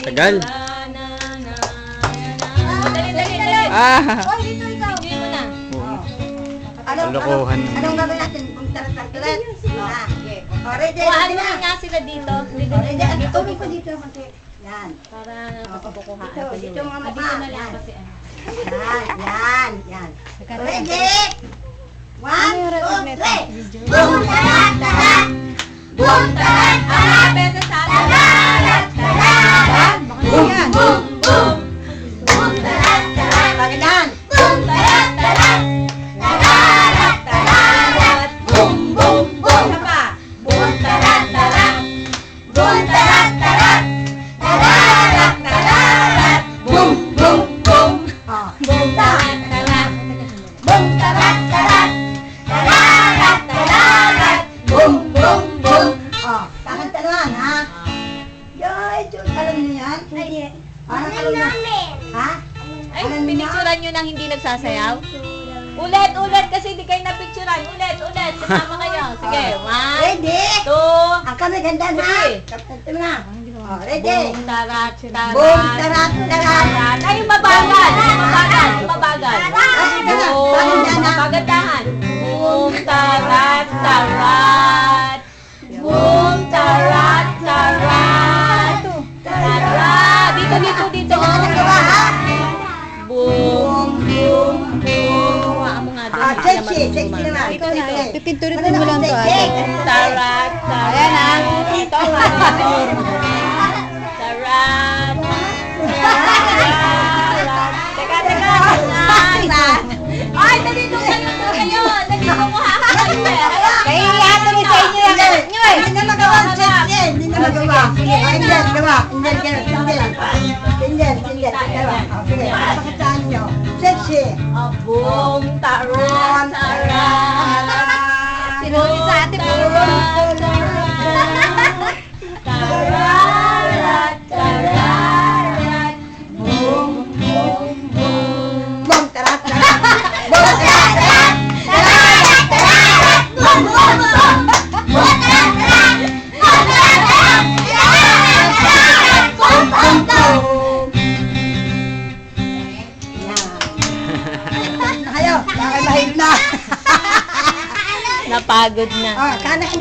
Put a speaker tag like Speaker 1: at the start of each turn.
Speaker 1: Tagal.
Speaker 2: Dali.
Speaker 1: Ah.
Speaker 2: Hoy, dito ikaw. Hindi mo na.
Speaker 1: Kalokohan.
Speaker 3: Anong gagawin natin? Kung tarat-tarat. Okay. Ready,
Speaker 2: Kuhaan
Speaker 3: ready
Speaker 2: mo
Speaker 3: na.
Speaker 2: nga sila dito.
Speaker 3: Ready, dito ko dito kasi. Yan.
Speaker 2: Para pagkukuhaan
Speaker 3: Dito,
Speaker 2: ko
Speaker 3: dito
Speaker 2: yun.
Speaker 3: mga
Speaker 2: Dito
Speaker 3: mukha.
Speaker 2: na lang
Speaker 3: Yan.
Speaker 2: kasi ano.
Speaker 3: Yan. Ready? 1, 2, 3.
Speaker 2: Boom, tarat, tarat. Boom, tarat, tarat. Beses sa atin. Tarat, tarat.
Speaker 3: Boom,
Speaker 2: Boom, boom. Boom, tarat, tarat.
Speaker 3: Pagdaan.
Speaker 2: Boom, tarat, tarat. Tarat, tarat. Boom, boom, boom. Isa pa. Boom, tarat, tarat. Boom, tarat, tarat. Tarat, tarat. Boom, boom, boom.
Speaker 3: Oh.
Speaker 2: Boom, tarat, tarat. Boom, tarat, tarat. Tarat, tarat. Boom, boom, boom.
Speaker 3: Oh, kakanta naman, ha? Yoy, alam niyo yan? Hindi. Parang alam niyo. Ha?
Speaker 2: Ay, pinicturan nyo nang hindi nagsasayaw? Ulit, kasi hindi kayo napicturan. Ulit. Kasama kayo. Sige, 1,
Speaker 3: Ready?
Speaker 2: 2,
Speaker 3: Ang kami ganda na.
Speaker 2: Sige.
Speaker 3: Kapatid mo na. Oh, ready?
Speaker 2: boom, tarat, tarat.
Speaker 3: Boom, tarat, tarat.
Speaker 2: Ay, yung mabagal. Yung mabagal. Boom,
Speaker 3: Pagandahan.
Speaker 2: pagandahan. Boom, tarat, tarat. Boom, tarat, tarat. Tarat. Dito.
Speaker 3: Ano gawa, ha?
Speaker 2: Boom, boom, boom. Huwaan mo nga doon.
Speaker 3: Ah, sexy naman.
Speaker 2: Ikaw na.
Speaker 3: Pipinturin mo lang to.
Speaker 2: Tarat, tarat. Ayan ha. Ito ha. Tarat. Tarat. Teka. Ay, nandito kayo. Nandito ko ha.
Speaker 3: Kaya iyato rin sa inyo yung anak nyo eh. Hindi na magawa. Sexy. Hindi na magawa. Hindi. Sige, pakitaan nyo. Sexy.
Speaker 2: Boom, tarat, tarat.
Speaker 3: Sinuli sa atin.
Speaker 2: Tarat, tarat. Boom, boom, boom.
Speaker 3: Bom, tarat, tarat. Bom, tarat, tarat.
Speaker 2: Tarat, tarat. Boom, boom, boom. Boom, tarat, tarat. Boom, tarat, tarat. Tarat, tarat. Boom, boom, boom.
Speaker 3: Na kayo. Kaya mahirap na.
Speaker 2: Napagod na.
Speaker 3: Ah, kanan